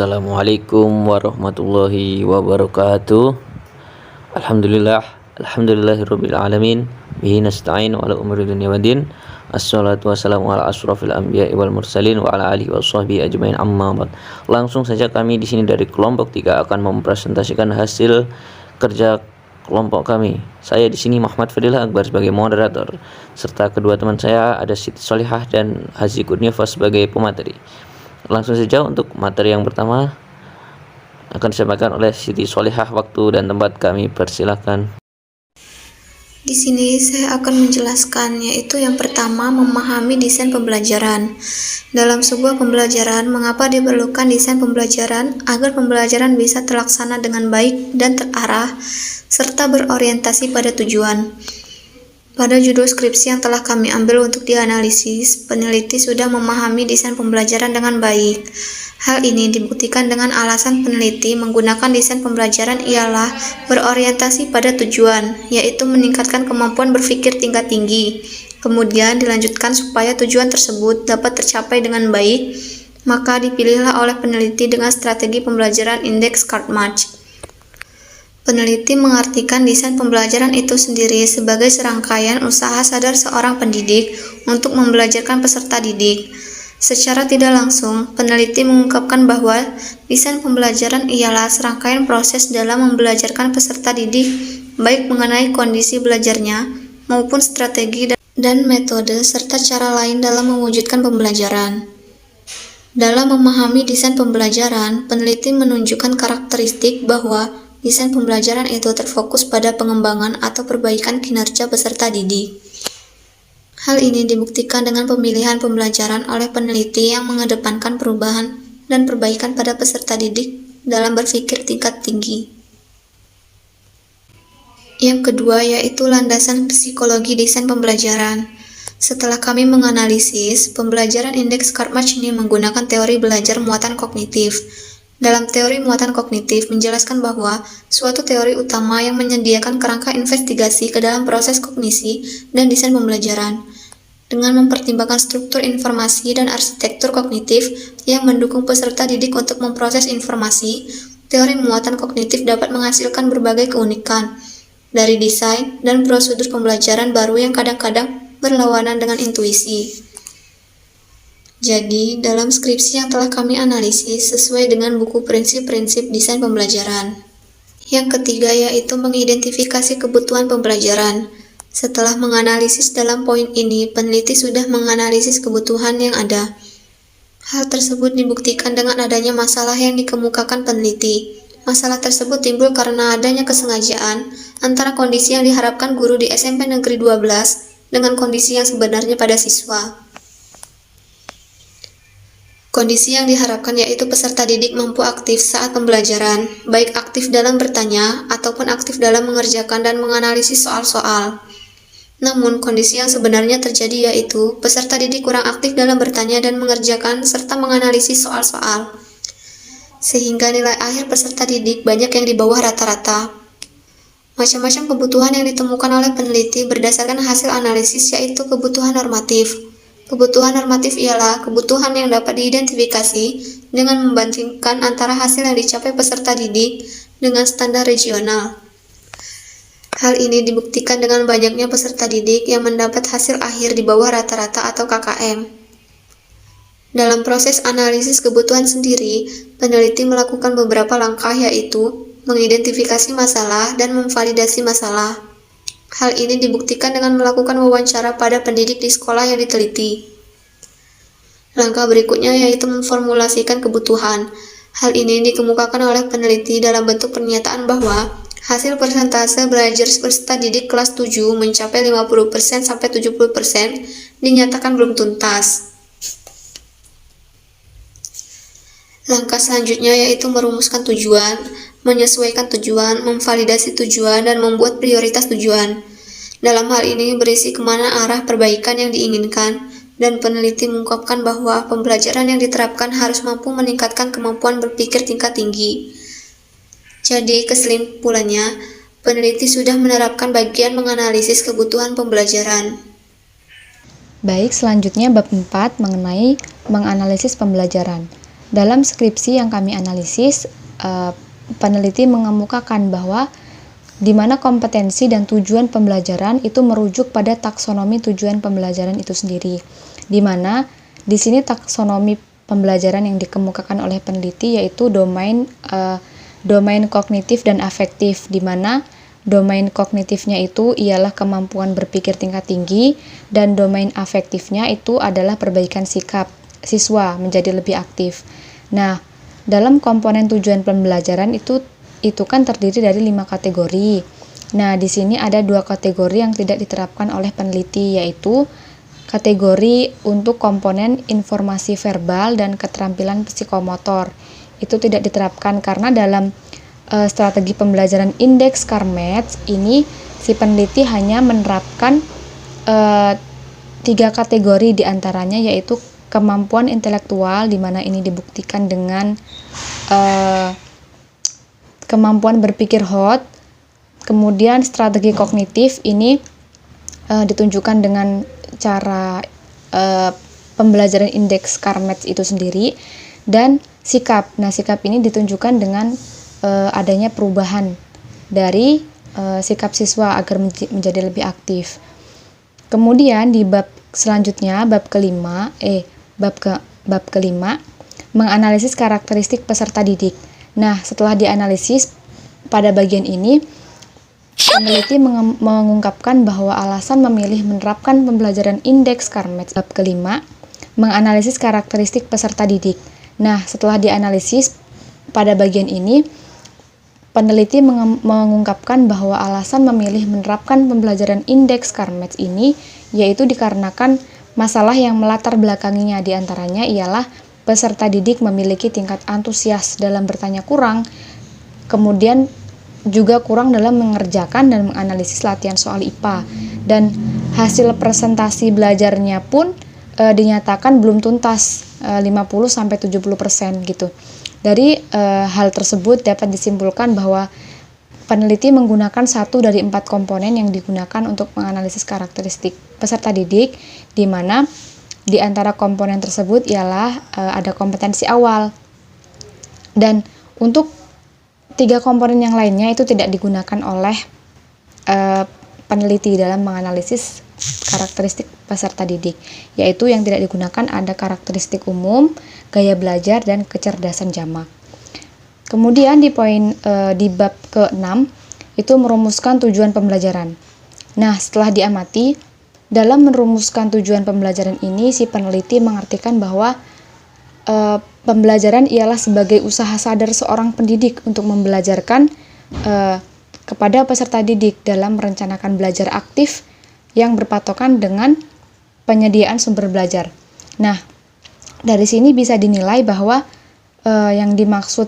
Assalamualaikum warahmatullahi wabarakatuh. Alhamdulillahirabbil alamin. Bihi nasta'in ala umuri dunya waddin. Assalatu wassalamu ala asyrafil anbiya'i wal mursalin wa ala alihi washabbihi ajmain, amma ba'd. Langsung saja kami di sini dari kelompok 3 akan mempresentasikan hasil kerja kelompok kami. Saya di sini Muhammad Fadilah Akbar sebagai moderator, serta kedua teman saya ada Siti Solihah dan Hazi Kurniafa sebagai pemateri. Langsung saja untuk materi yang pertama akan disampaikan oleh Siti Solihah. Waktu dan tempat kami persilahkan. Di sini saya akan menjelaskan, yaitu yang pertama, memahami desain pembelajaran. Dalam sebuah pembelajaran, mengapa diperlukan desain pembelajaran agar pembelajaran bisa terlaksana dengan baik dan terarah, serta berorientasi pada tujuan. Pada judul skripsi yang telah kami ambil untuk dianalisis, peneliti sudah memahami desain pembelajaran dengan baik. Hal ini dibuktikan dengan alasan peneliti menggunakan desain pembelajaran ialah berorientasi pada tujuan, yaitu meningkatkan kemampuan berpikir tingkat tinggi. Kemudian dilanjutkan supaya tujuan tersebut dapat tercapai dengan baik, maka dipilihlah oleh peneliti dengan strategi pembelajaran indeks Karpmatch. Peneliti mengartikan desain pembelajaran itu sendiri sebagai serangkaian usaha sadar seorang pendidik untuk membelajarkan peserta didik. Secara tidak langsung, peneliti mengungkapkan bahwa desain pembelajaran ialah serangkaian proses dalam membelajarkan peserta didik, baik mengenai kondisi belajarnya maupun strategi dan metode serta cara lain dalam mewujudkan pembelajaran. Dalam memahami desain pembelajaran, peneliti menunjukkan karakteristik bahwa desain pembelajaran itu terfokus pada pengembangan atau perbaikan kinerja peserta didik. Hal ini dibuktikan dengan pemilihan pembelajaran oleh peneliti yang mengedepankan perubahan dan perbaikan pada peserta didik dalam berpikir tingkat tinggi. Yang kedua yaitu landasan psikologi desain pembelajaran. Setelah kami menganalisis, pembelajaran indeks Karpmatch ini menggunakan teori belajar muatan kognitif. Dalam teori muatan kognitif menjelaskan bahwa suatu teori utama yang menyediakan kerangka investigasi ke dalam proses kognisi dan desain pembelajaran. Dengan mempertimbangkan struktur informasi dan arsitektur kognitif yang mendukung peserta didik untuk memproses informasi, teori muatan kognitif dapat menghasilkan berbagai keunikan dari desain dan prosedur pembelajaran baru yang kadang-kadang berlawanan dengan intuisi. Jadi, dalam skripsi yang telah kami analisis sesuai dengan buku prinsip-prinsip desain pembelajaran. Yang ketiga yaitu mengidentifikasi kebutuhan pembelajaran. Setelah menganalisis dalam poin ini, peneliti sudah menganalisis kebutuhan yang ada. Hal tersebut dibuktikan dengan adanya masalah yang dikemukakan peneliti. Masalah tersebut timbul karena adanya kesengajaan antara kondisi yang diharapkan guru di SMP Negeri 12 dengan kondisi yang sebenarnya pada siswa. Kondisi yang diharapkan yaitu peserta didik mampu aktif saat pembelajaran, baik aktif dalam bertanya ataupun aktif dalam mengerjakan dan menganalisis soal-soal. Namun, kondisi yang sebenarnya terjadi yaitu peserta didik kurang aktif dalam bertanya dan mengerjakan serta menganalisis soal-soal. Sehingga nilai akhir peserta didik banyak yang di bawah rata-rata. Macam-macam kebutuhan yang ditemukan oleh peneliti berdasarkan hasil analisis yaitu kebutuhan normatif. Kebutuhan normatif ialah kebutuhan yang dapat diidentifikasi dengan membandingkan antara hasil yang dicapai peserta didik dengan standar regional. Hal ini dibuktikan dengan banyaknya peserta didik yang mendapat hasil akhir di bawah rata-rata atau KKM. Dalam proses analisis kebutuhan sendiri, peneliti melakukan beberapa langkah yaitu mengidentifikasi masalah dan memvalidasi masalah. Hal ini dibuktikan dengan melakukan wawancara pada pendidik di sekolah yang diteliti. Langkah berikutnya yaitu memformulasikan kebutuhan. Hal ini dikemukakan oleh peneliti dalam bentuk pernyataan bahwa hasil persentase belajar peserta didik kelas 7 mencapai 50% sampai 70% dinyatakan belum tuntas. Langkah selanjutnya yaitu merumuskan tujuan, menyesuaikan tujuan, memvalidasi tujuan, dan membuat prioritas tujuan. Dalam hal ini berisi kemana arah perbaikan yang diinginkan, dan peneliti mengungkapkan bahwa pembelajaran yang diterapkan harus mampu meningkatkan kemampuan berpikir tingkat tinggi. Jadi, kesimpulannya, peneliti sudah menerapkan bagian menganalisis kebutuhan pembelajaran. Baik, selanjutnya bab 4 mengenai menganalisis pembelajaran. dalam skripsi yang kami analisis, peneliti mengemukakan bahwa di mana kompetensi dan tujuan pembelajaran itu merujuk pada taksonomi tujuan pembelajaran itu sendiri. Di mana di sini taksonomi pembelajaran yang dikemukakan oleh peneliti yaitu domain kognitif dan afektif, di mana domain kognitifnya itu ialah kemampuan berpikir tingkat tinggi dan domain afektifnya itu adalah perbaikan sikap siswa menjadi lebih aktif. Nah, dalam komponen tujuan pembelajaran itu kan terdiri dari 5 kategori. Nah, di sini ada 2 kategori yang tidak diterapkan oleh peneliti, yaitu kategori untuk komponen informasi verbal dan keterampilan psikomotor. Itu tidak diterapkan karena dalam strategi pembelajaran indeks Carmetz ini si peneliti hanya menerapkan 3 kategori diantaranya, yaitu kemampuan intelektual, di mana ini dibuktikan dengan kemampuan berpikir hot. Kemudian strategi kognitif ini ditunjukkan dengan cara pembelajaran indeks Carmetz itu sendiri, dan sikap. Nah, sikap ini ditunjukkan dengan adanya perubahan dari sikap siswa agar menjadi lebih aktif. Kemudian di bab selanjutnya, bab kelima menganalisis karakteristik peserta didik. Nah, setelah dianalisis pada bagian ini, peneliti mengungkapkan bahwa alasan memilih menerapkan pembelajaran indeks Carmetz bab kelima menganalisis karakteristik peserta didik. Nah, setelah dianalisis pada bagian ini, peneliti mengungkapkan bahwa alasan memilih menerapkan pembelajaran indeks Carmetz ini yaitu dikarenakan masalah yang melatar belakanginya, diantaranya ialah peserta didik memiliki tingkat antusias dalam bertanya kurang, kemudian juga kurang dalam mengerjakan dan menganalisis latihan soal IPA, dan hasil presentasi belajarnya pun dinyatakan belum tuntas, 50-70% gitu. Dari hal tersebut dapat disimpulkan bahwa peneliti menggunakan 1 dari 4 komponen yang digunakan untuk menganalisis karakteristik peserta didik, di mana di antara komponen tersebut ialah ada kompetensi awal, dan untuk 3 komponen yang lainnya itu tidak digunakan oleh peneliti dalam menganalisis karakteristik peserta didik, yaitu yang tidak digunakan ada karakteristik umum, gaya belajar, dan kecerdasan jamak. Kemudian di bab ke-6 itu merumuskan tujuan pembelajaran. Nah, setelah diamati, dalam merumuskan tujuan pembelajaran ini, si peneliti mengartikan bahwa pembelajaran ialah sebagai usaha sadar seorang pendidik untuk membelajarkan kepada peserta didik dalam merencanakan belajar aktif yang berpatokan dengan penyediaan sumber belajar. Nah, dari sini bisa dinilai bahwa yang dimaksud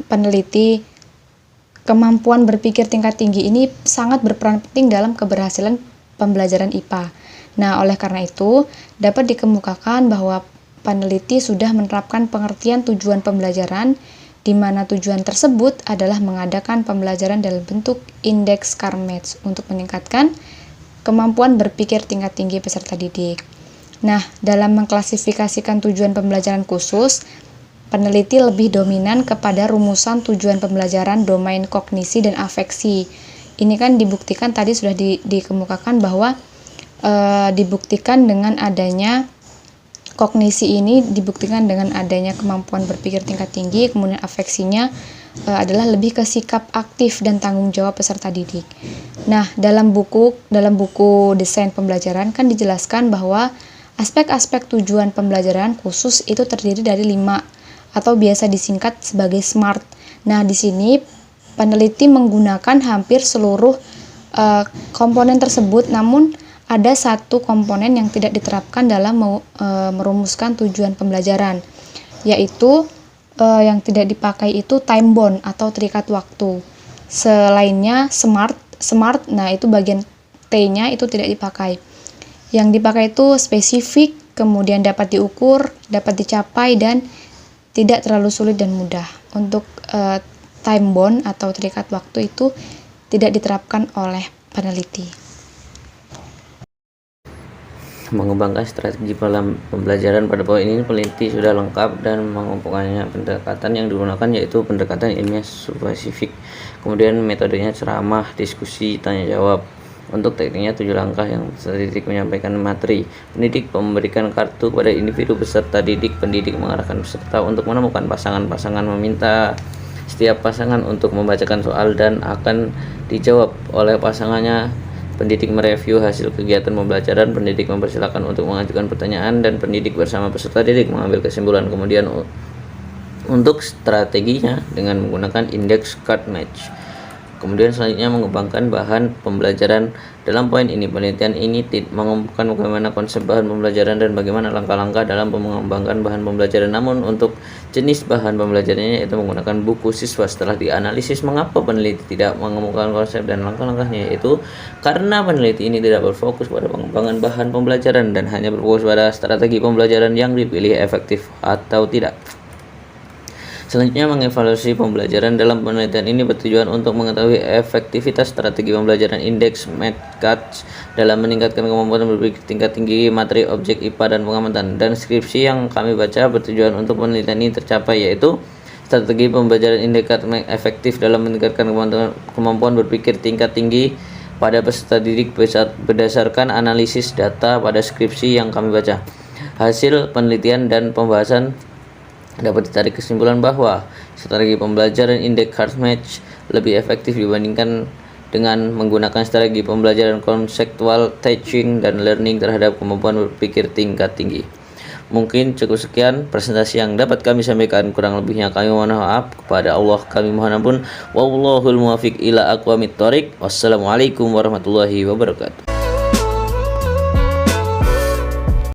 peneliti kemampuan berpikir tingkat tinggi ini sangat berperan penting dalam keberhasilan pembelajaran IPA. Nah, oleh karena itu, dapat dikemukakan bahwa peneliti sudah menerapkan pengertian tujuan pembelajaran, di mana tujuan tersebut adalah mengadakan pembelajaran dalam bentuk indeks Carmetz untuk meningkatkan kemampuan berpikir tingkat tinggi peserta didik. Nah, dalam mengklasifikasikan tujuan pembelajaran khusus, peneliti lebih dominan kepada rumusan tujuan pembelajaran domain kognisi dan afeksi. Ini kan dibuktikan tadi sudah dikemukakan bahwa dibuktikan dengan adanya kognisi ini, dibuktikan dengan adanya kemampuan berpikir tingkat tinggi, kemudian afeksinya adalah lebih ke sikap aktif dan tanggung jawab peserta didik. Nah, dalam buku desain pembelajaran kan dijelaskan bahwa aspek-aspek tujuan pembelajaran khusus itu terdiri dari 5 atau biasa disingkat sebagai SMART. Nah, di sini peneliti menggunakan hampir seluruh komponen tersebut, namun ada 1 komponen yang tidak diterapkan dalam merumuskan tujuan pembelajaran, yaitu yang tidak dipakai itu time bound atau terikat waktu. Selainnya SMART, nah itu bagian T-nya itu tidak dipakai. Yang dipakai itu spesifik, kemudian dapat diukur, dapat dicapai, dan tidak terlalu sulit dan mudah. Untuk time bound atau terikat waktu itu tidak diterapkan oleh peneliti. mengembangkan strategi dalam pembelajaran. Pada poin ini peneliti sudah lengkap dan mengumpulkannya. Pendekatan yang digunakan yaitu pendekatan ilmiah spesifik, kemudian metodenya ceramah, diskusi, tanya jawab. Untuk tekniknya 7 langkah yang strategik menyampaikan materi. Pendidik memberikan kartu kepada individu peserta didik. Pendidik mengarahkan peserta untuk menemukan pasangan-pasangan, meminta setiap pasangan untuk membacakan soal dan akan dijawab oleh pasangannya. Pendidik mereview hasil kegiatan pembelajaran. Pendidik mempersilakan untuk mengajukan pertanyaan dan pendidik bersama peserta didik mengambil kesimpulan. Kemudian untuk strateginya dengan menggunakan index card match. Kemudian selanjutnya mengembangkan bahan pembelajaran. Dalam poin ini penelitian ini mengumpulkan bagaimana konsep bahan pembelajaran dan bagaimana langkah-langkah dalam mengembangkan bahan pembelajaran. Namun untuk jenis bahan pembelajarannya yaitu menggunakan buku siswa. Setelah dianalisis mengapa peneliti tidak mengemukakan konsep dan langkah-langkahnya, yaitu karena peneliti ini tidak berfokus pada pengembangan bahan pembelajaran dan hanya berfokus pada strategi pembelajaran yang dipilih efektif atau tidak. Selanjutnya mengevaluasi pembelajaran. Dalam penelitian ini bertujuan untuk mengetahui efektivitas strategi pembelajaran indeks Medcats dalam meningkatkan kemampuan berpikir tingkat tinggi, materi objek IPA dan pengamatan. Dan skripsi yang kami baca bertujuan untuk penelitian ini tercapai, yaitu strategi pembelajaran indeks efektif dalam meningkatkan kemampuan berpikir tingkat tinggi pada peserta didik berdasarkan analisis data pada skripsi yang kami baca. Hasil penelitian dan pembahasan dapat ditarik kesimpulan bahwa strategi pembelajaran indeks card match lebih efektif dibandingkan dengan menggunakan strategi pembelajaran konseptual teaching dan learning terhadap kemampuan berpikir tingkat tinggi. Mungkin cukup sekian presentasi yang dapat kami sampaikan, kurang lebihnya kami mohon maaf. Kepada Allah kami mohon ampun. Wallahul muwaffiq ila aqwamit thoriq. Wassalamualaikum warahmatullahi wabarakatuh.